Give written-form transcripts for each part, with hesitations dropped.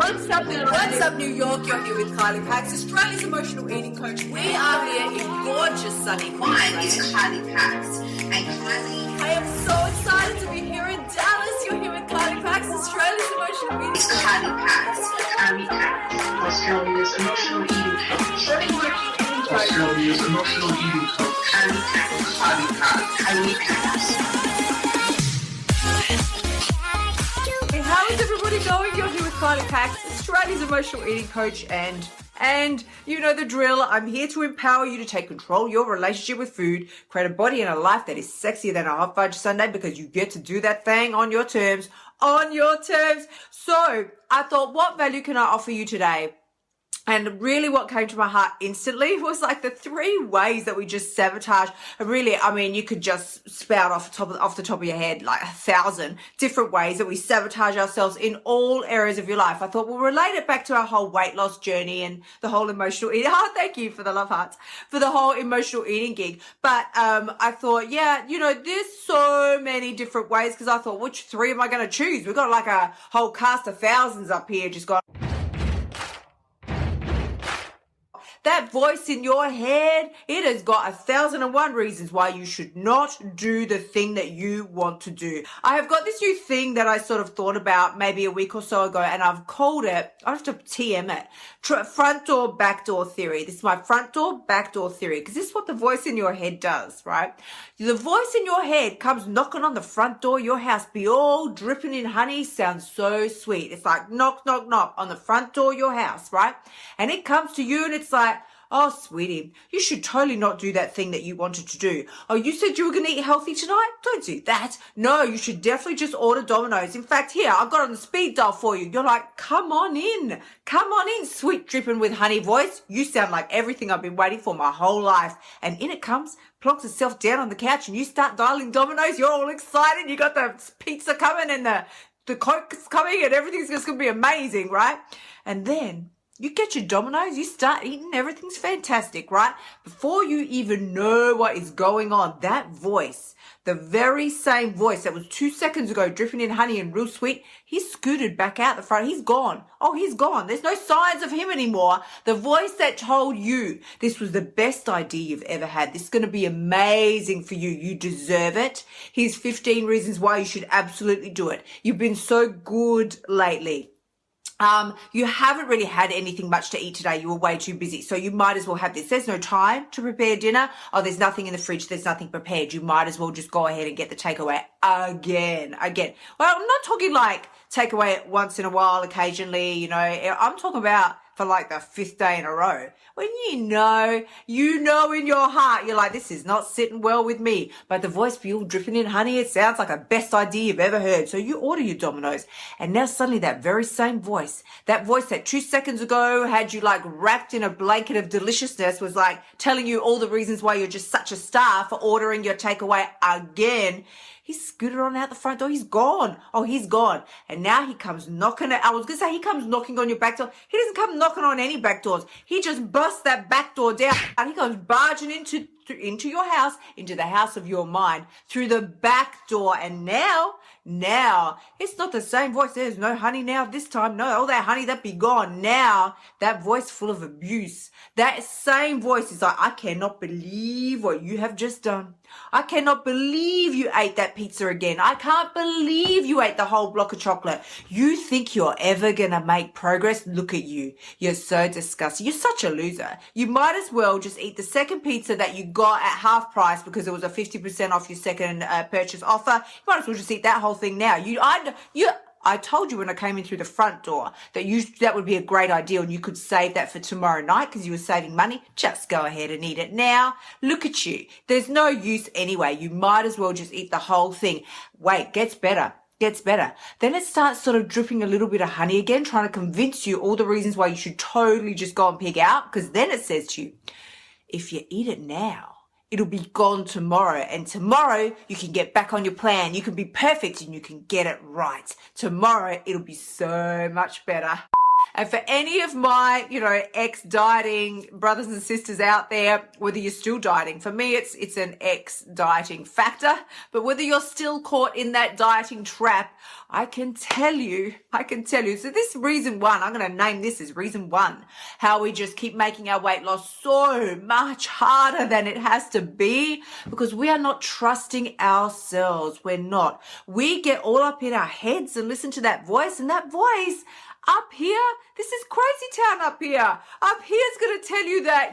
What's up, What's up, New York? You're here with Kylie Pax, Australia's emotional eating coach. We are here in gorgeous sunny Mine is Queensland. Kylie Pax, and Kylie I am so excited to be here in Dallas. You're here with Kylie Pax, Australia's emotional eating is coach. Kylie Pax, Kylie Pax, Australia's emotional eating coach. Australia's emotional eating coach. Kylie Pax, Kylie Pax, Kylie Pax. Hey, how is everybody going? You're here with Kylie Pax, Australia's emotional eating coach, and you know the drill. I'm here to empower you to take control of your relationship with food, create a body and a life that is sexier than a hot fudge sundae, because you get to do that thing on your terms, So I thought, what value can I offer you today? And really what came to my heart instantly was like the 3 ways that we just sabotage. And really, I mean, you could just spout off the top of your head like 1,000 different ways that we sabotage ourselves in all areas of your life. I thought we'll relate it back to our whole weight loss journey and the whole emotional eating. Oh, thank you for the love hearts, for the whole emotional eating gig. But I thought, yeah, you know, there's so many different ways, because I thought, which 3 am I going to choose? We've got like a whole cast of thousands up here just going. That voice in your head, it has got 1,001 reasons why you should not do the thing that you want to do. I have got this new thing that I sort of thought about maybe a week or so ago, and I've called it, I have to TM it, front door, back door theory. This is my front door, back door theory, because this is what the voice in your head does, right? The voice in your head comes knocking on the front door, your house be all dripping in honey, sounds so sweet. It's like knock, knock, knock on the front door of your house, right? And it comes to you and it's like, oh, sweetie, you should totally not do that thing that you wanted to do. Oh, you said you were going to eat healthy tonight? Don't do that. No, you should definitely just order Domino's. In fact, here, I've got it on the speed dial for you. You're like, come on in. Come on in, sweet dripping with honey voice. You sound like everything I've been waiting for my whole life. And in it comes, plonks itself down on the couch, and you start dialing Domino's. You're all excited. You got the pizza coming and the Coke's coming and everything's just going to be amazing, right? And then you get your Domino's, you start eating, everything's fantastic, right? Before you even know what is going on, that voice, the very same voice that was 2 seconds ago dripping in honey and real sweet, he scooted back out the front. He's gone. Oh, he's gone. There's no signs of him anymore. The voice that told you this was the best idea you've ever had. This is going to be amazing for you. You deserve it. Here's 15 reasons why you should absolutely do it. You've been so good lately. You haven't really had anything much to eat today. You were way too busy. So you might as well have this. There's no time to prepare dinner. Oh, there's nothing in the fridge. There's nothing prepared. You might as well just go ahead and get the takeaway again. Well, I'm not talking like takeaway once in a while, occasionally, you know. I'm talking about for like the 5th day in a row. When you know in your heart, you're like, this is not sitting well with me. But the voice be all dripping in honey. It sounds like the best idea you've ever heard. So you order your Domino's. And now suddenly that very same voice, that 2 seconds ago had you like wrapped in a blanket of deliciousness, was like telling you all the reasons why you're just such a star for ordering your takeaway again. He scooted on out the front door. He's gone. Oh, he's gone. And now he comes knocking at, I was going to say he comes knocking on your back door. He doesn't come knocking on any back doors. He just busts that back door down and he comes barging into your house, into the house of your mind through the back door. And now it's not the same voice. There's no honey now this time. No, all that honey, that be gone. Now that voice full of abuse, that same voice is like, I cannot believe what you have just done. I cannot believe you ate that pizza again. I can't believe you ate the whole block of chocolate. You think you're ever going to make progress? Look at you. You're so disgusting. You're such a loser. You might as well just eat the second pizza that you got at half price because it was a 50% off your second purchase offer. You might as well just eat that whole thing now. I told you when I came in through the front door that would be a great idea and you could save that for tomorrow night because you were saving money. Just go ahead and eat it now. Look at you. There's no use anyway. You might as well just eat the whole thing. Wait, gets better. Then it starts sort of dripping a little bit of honey again, trying to convince you all the reasons why you should totally just go and pig out, because then it says to you, if you eat it now, it'll be gone tomorrow. And tomorrow you can get back on your plan. You can be perfect and you can get it right. Tomorrow it'll be so much better. And for any of my, ex-dieting brothers and sisters out there, whether you're still dieting, for me, it's an ex-dieting factor, but whether you're still caught in that dieting trap, I can tell you. So this reason one, I'm going to name this as reason one, how we just keep making our weight loss so much harder than it has to be because we are not trusting ourselves. We're not. We get all up in our heads and listen to that voice, and that voice up here, this is crazy town up here. Up here is going to tell you that,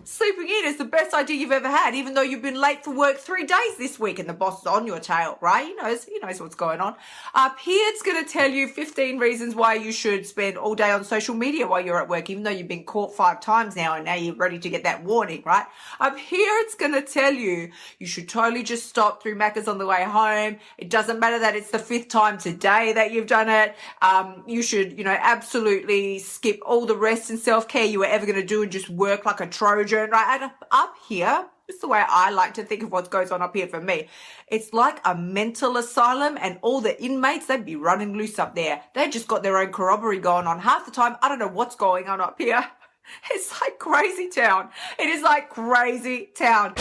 sleeping in is the best idea you've ever had, even though you've been late for work 3 days this week and the boss is on your tail, right? He knows what's going on. Up here, it's going to tell you 15 reasons why you should spend all day on social media while you're at work, even though you've been caught 5 times now and now you're ready to get that warning, right? Up here, it's going to tell you should totally just stop through Macca's on the way home. It doesn't matter that it's the 5th time today that you've done it. You should, absolutely skip all the rest and self-care you were ever going to do and just work like a Trojan, right? And up here, it's the way I like to think of what goes on up here for me. It's like a mental asylum, and all the inmates, they'd be running loose up there. They just got their own corroboree going on. Half the time, I don't know what's going on up here. It's like crazy town. It is like crazy town.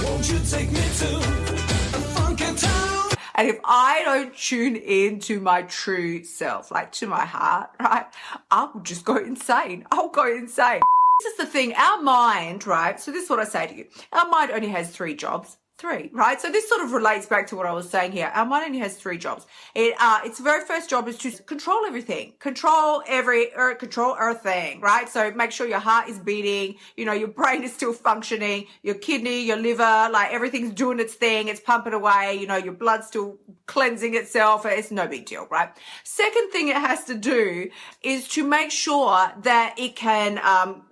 Won't you take me to a funky town? And if I don't tune in to my true self, like to my heart, right, I will just go insane. I'll go insane. This is the thing, our mind, right? So this is what I say to you. Our mind only has 3 jobs. 3, right? So this sort of relates back to what I was saying here. Our mind only has 3 jobs. Its very first job is to control everything, control everything, right? So make sure your heart is beating, your brain is still functioning, your kidney, your liver, like everything's doing its thing, it's pumping away, your blood's still cleansing itself. It's no big deal, right? Second thing it has to do is to make sure that it can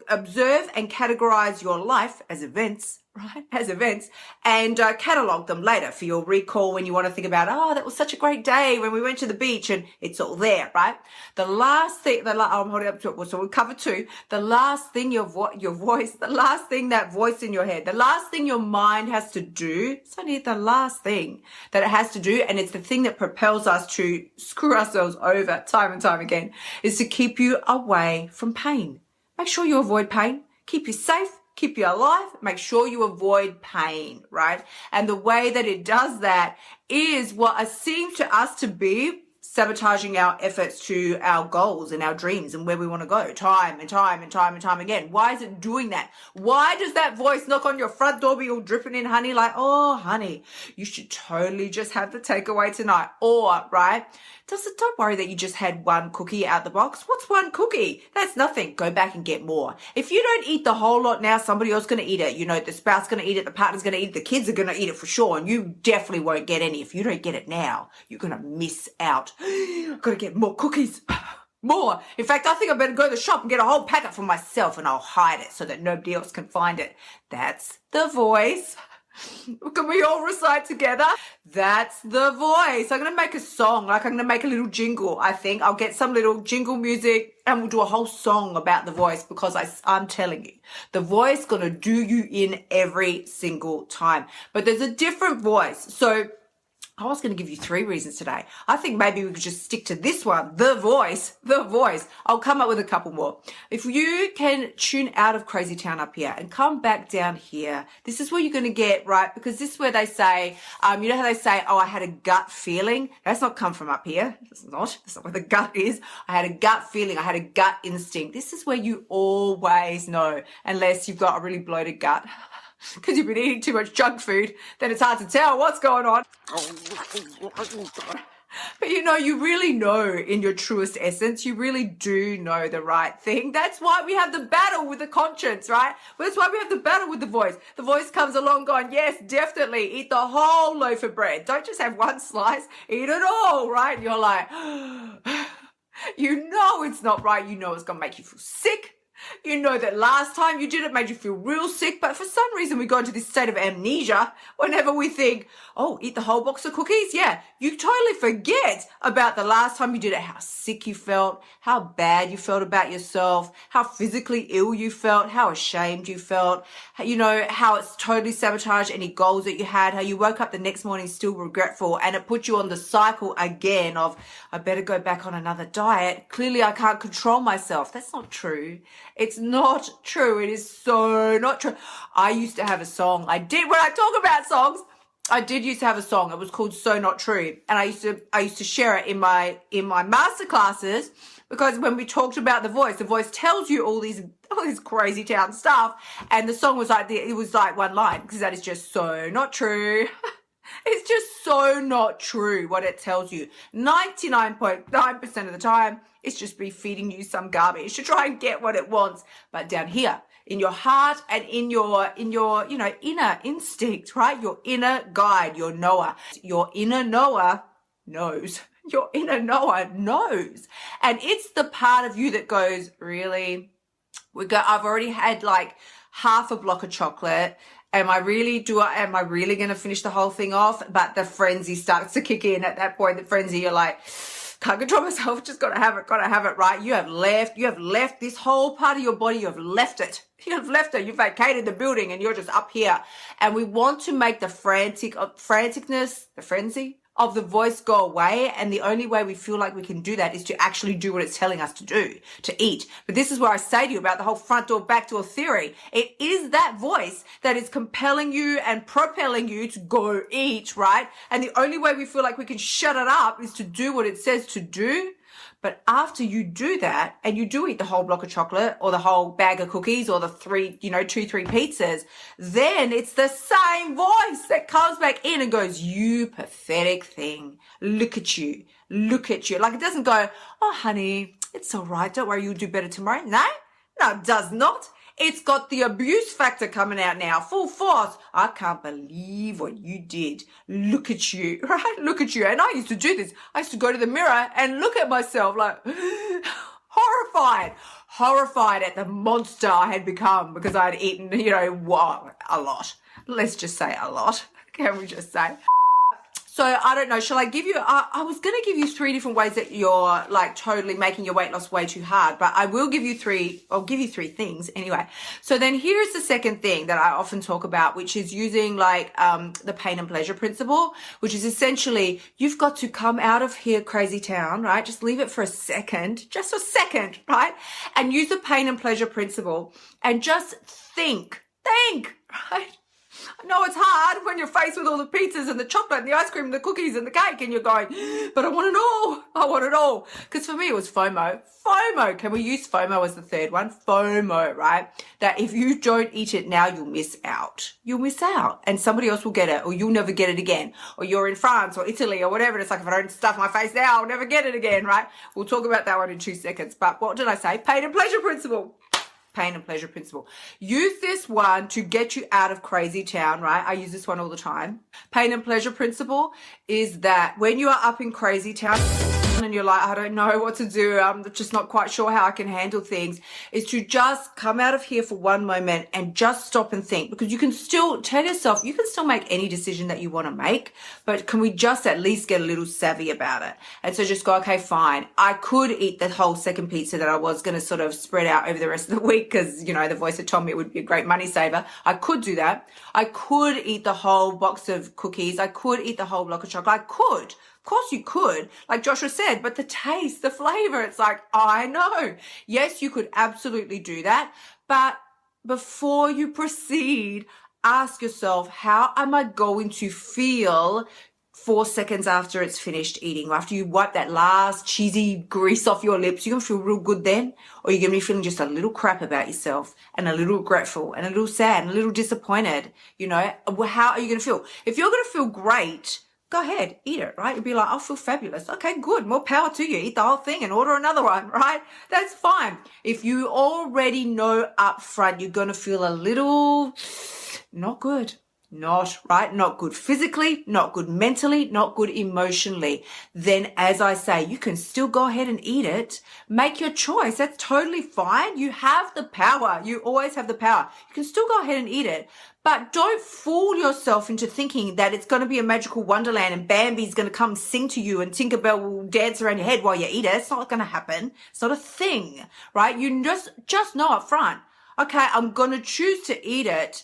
observe and categorize your life as events, right? As events, and catalog them later for your recall when you want to think about, that was such a great day when we went to the beach, and it's all there, right? The last thing, I'm holding up to it, so we'll cover 2. The last thing your voice, the last thing that voice in your head, the last thing your mind has to do, it's only the last thing that it has to do, and it's the thing that propels us to screw ourselves over time and time again, is to keep you away from pain. Make sure you avoid pain, keep you safe, keep you alive, make sure you avoid pain, right? And the way that it does that is what seems to us to be sabotaging our efforts to our goals and our dreams and where we want to go time and time again. Why is it doing that? Why does that voice knock on your front door, be all dripping in honey, like, oh, honey, you should totally just have the takeaway tonight? Or, right, don't worry that you just had 1 cookie out the box. What's 1 cookie? That's nothing. Go back and get more. If you don't eat the whole lot now, somebody else is going to eat it. The spouse is going to eat it, the partner's going to eat it, the kids are going to eat it for sure, and you definitely won't get any. If you don't get it now, you're going to miss out. I've got to get more cookies. More. In fact, I think I better go to the shop and get a whole packet for myself, and I'll hide it so that nobody else can find it. That's the voice. Can we all recite together? That's the voice. I'm going to make a song, I'm going to make a little jingle, I think. I'll get some little jingle music and we'll do a whole song about the voice, because I'm telling you, the voice going to do you in every single time. But there's a different voice. So I was going to give you 3 reasons today. I think maybe we could just stick to this one, the voice. I'll come up with a couple more. If you can tune out of crazy town up here and come back down here, this is where you're going to get, right? Because this is where they say, how they say, I had a gut feeling. That's not come from up here. That's not where the gut is. I had a gut feeling. I had a gut instinct. This is where you always know, unless you've got a really bloated gut, because you've been eating too much junk food, then it's hard to tell what's going on. But you really know in your truest essence, you really do know the right thing. That's why we have the battle with the conscience, right? That's why we have the battle with the voice. The voice comes along going, yes, definitely, eat the whole loaf of bread. Don't just have 1 slice, eat it all, right? And you're like, it's not right. It's going to make you feel sick. You know that last time you did it made you feel real sick, but for some reason we go into this state of amnesia whenever we think, oh, eat the whole box of cookies. Yeah, you totally forget about the last time you did it, how sick you felt, how bad you felt about yourself, how physically ill you felt, how ashamed you felt, you know, how it's totally sabotaged any goals that you had, how you woke up the next morning still regretful, and it put you on the cycle again of, I better go back on another diet. Clearly I can't control myself. That's not true. It's not true. It is so not true. I used to have a song. When I talk about songs, I did used to have a song. It was called So Not True. And I used to share it in my master classes, because when we talked about the voice tells you all this crazy town stuff. And the song was like, it was like one line, because that is just so not true. It's just so not true what it tells you. 99.9% of the time, it's just be feeding you some garbage to try and get what it wants. But down here, in your heart and in your inner instinct, right? Your inner guide, your knower. Your inner knower knows. Your inner knower knows. And it's the part of you that goes, really? I've already had like half a block of chocolate. Am I really going to finish the whole thing off? But the frenzy starts to kick in at that point. The frenzy, you're like, can't control myself, just gotta have it, right? You have left this whole part of your body, you have left it. You've vacated the building, and you're just up here. And we want to make the franticness, the frenzy of the voice go away. And the only way we feel like we can do that is to actually do what it's telling us to do, to eat. But this is where I say to you about the whole front door, back door theory. It is that voice that is compelling you and propelling you to go eat, right? And the only way we feel like we can shut it up is to do what it says to do. But after you do that, and you do eat the whole block of chocolate or the whole bag of cookies or the 3 pizzas, then it's the same voice that comes back in and goes, you pathetic thing. Look at you. Like, it doesn't go, oh, honey, it's all right. Don't worry, you'll do better tomorrow. No, it does not. It's got the abuse factor coming out now, full force. I can't believe what you did. Look at you, right? Look at you. And I used to do this. I used to go to the mirror and look at myself like horrified at the monster I had become, because I had eaten, a lot. Let's just say a lot. Can we just say? So I don't know, shall I give you, I was going to give you 3 different ways that you're like totally making your weight loss way too hard, but I will give you 3, I'll give you 3 things anyway. So then here's the second thing that I often talk about, which is using like the pain and pleasure principle, which is essentially you've got to come out of here, crazy town, right? Just leave it for just a second, right? And use the pain and pleasure principle and just think, right? I know it's hard when you're faced with all the pizzas and the chocolate and the ice cream and the cookies and the cake, and you're going, but I want it all. Because for me, it was FOMO. Can we use FOMO as the third one? FOMO, right? That if you don't eat it now, you'll miss out. And somebody else will get it, or you'll never get it again. Or you're in France or Italy or whatever. It's like, if I don't stuff my face now, I'll never get it again, right? We'll talk about that one in 2 seconds. But what did I say? Pain and pleasure principle. Pain and pleasure principle. Use this one to get you out of crazy town, right? I use this one all the time. Pain and pleasure principle is that when you are up in crazy town and you're like, I don't know what to do, I'm just not quite sure how I can handle things, is to just come out of here for one moment and just stop and think, because you can still tell yourself, you can still make any decision that you want to make, but can we just at least get a little savvy about it? And so just go, okay, fine. I could eat the whole second pizza that I was going to sort of spread out over the rest of the week, because, the voice had told me it would be a great money saver. I could do that. I could eat the whole box of cookies. I could eat the whole block of chocolate. I could. Of course you could, like Joshua said, but the taste, the flavor, it's like, I know. Yes, you could absolutely do that. But before you proceed, ask yourself, how am I going to feel 4 seconds after it's finished eating? After you wipe that last cheesy grease off your lips, you're going to feel real good then? Or you're going to be feeling just a little crap about yourself and a little regretful and a little sad and a little disappointed? How are you going to feel? If you're going to feel great, go ahead, eat it, right? You'll be like, I'll feel fabulous. Okay, good. More power to you. Eat the whole thing and order another one, right? That's fine. If you already know up front, you're going to feel a little not good. not right, not good physically, not good mentally, not good emotionally, then as I say, you can still go ahead and eat it. Make your choice. That's totally fine. You have the power. You always have the power. You can still go ahead and eat it, but don't fool yourself into thinking that it's going to be a magical wonderland and Bambi's going to come sing to you and Tinkerbell will dance around your head while you eat it. It's not going to happen. It's not a thing, right? You just know up front, okay, I'm going to choose to eat it.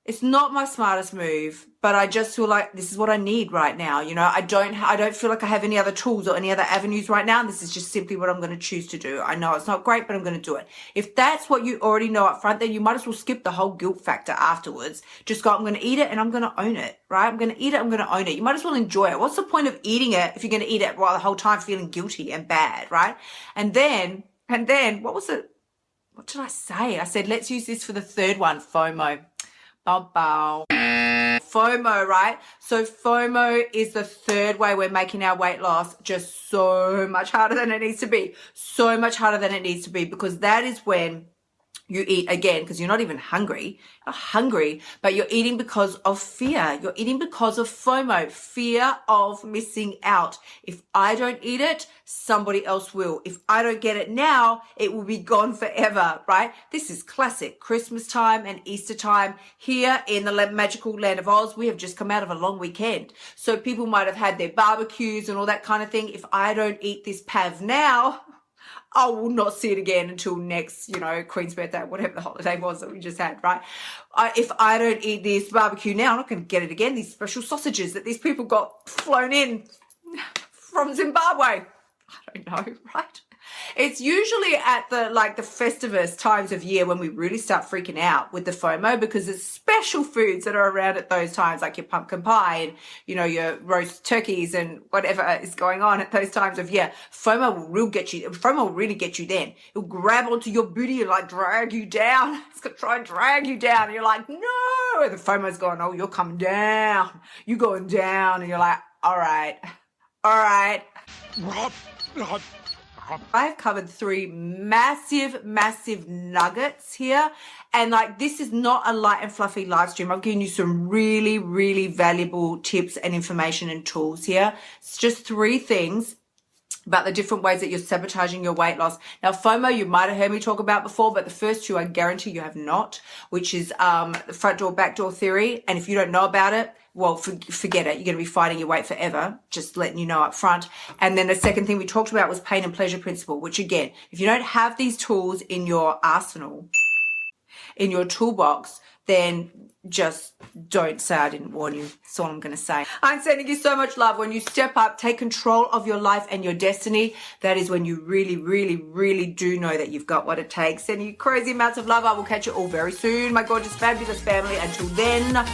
It's not my smartest move, but I just feel like this is what I need right now. You know, I don't feel like I have any other tools or any other avenues right now. And this is just simply what I'm going to choose to do. I know it's not great, but I'm going to do it. If that's what you already know up front, then you might as well skip the whole guilt factor afterwards. Just go, I'm going to eat it and I'm going to own it, right? I'm going to eat it. I'm going to own it. You might as well enjoy it. What's the point of eating it if you're going to eat it while the whole time feeling guilty and bad, right? And then what was it? What did I say? I said, let's use this for the third one, FOMO. FOMO, right? So FOMO is the third way we're making our weight loss just so much harder than it needs to be. So much harder than it needs to be, because that is when you eat again because you're not even hungry. You're hungry, but you're eating because of fear. You're eating because of FOMO, fear of missing out. If I don't eat it, somebody else will. If I don't get it now, it will be gone forever, right? This is classic Christmas time and Easter time. Here in the magical land of Oz, we have just come out of a long weekend. So people might have had their barbecues and all that kind of thing. If I don't eat this pav now, I will not see it again until next, Queen's birthday, whatever the holiday was that we just had, right? If I don't eat this barbecue now, I'm not going to get it again. These special sausages that these people got flown in from Zimbabwe. I don't know, right? It's usually at the Festivus times of year when we really start freaking out with the FOMO, because there's special foods that are around at those times, like your pumpkin pie and, your roast turkeys and whatever is going on at those times of year. FOMO will really get you then. It'll grab onto your booty and drag you down. It's going to try and drag you down. And you're like, no. And the FOMO's going, oh, you're coming down. You're going down. And you're like, all right. I've covered 3 massive nuggets here. And this is not a light and fluffy live stream. I'm giving you some really, really valuable tips and information and tools here. It's just 3 things about the different ways that you're sabotaging your weight loss. Now, FOMO, you might have heard me talk about before, but the first 2 I guarantee you have not, which is the front door, back door theory. And if you don't know about it, well, forget it. You're going to be fighting your weight forever, just letting you know up front. And then the second thing we talked about was pain and pleasure principle, which again, if you don't have these tools in your arsenal, in your toolbox, then just don't say I didn't warn you. That's all I'm going to say. I'm sending you so much love. When you step up, take control of your life and your destiny, that is when you really, really, really do know that you've got what it takes. Sending you crazy amounts of love. I will catch you all very soon, my gorgeous, fabulous family. Until then,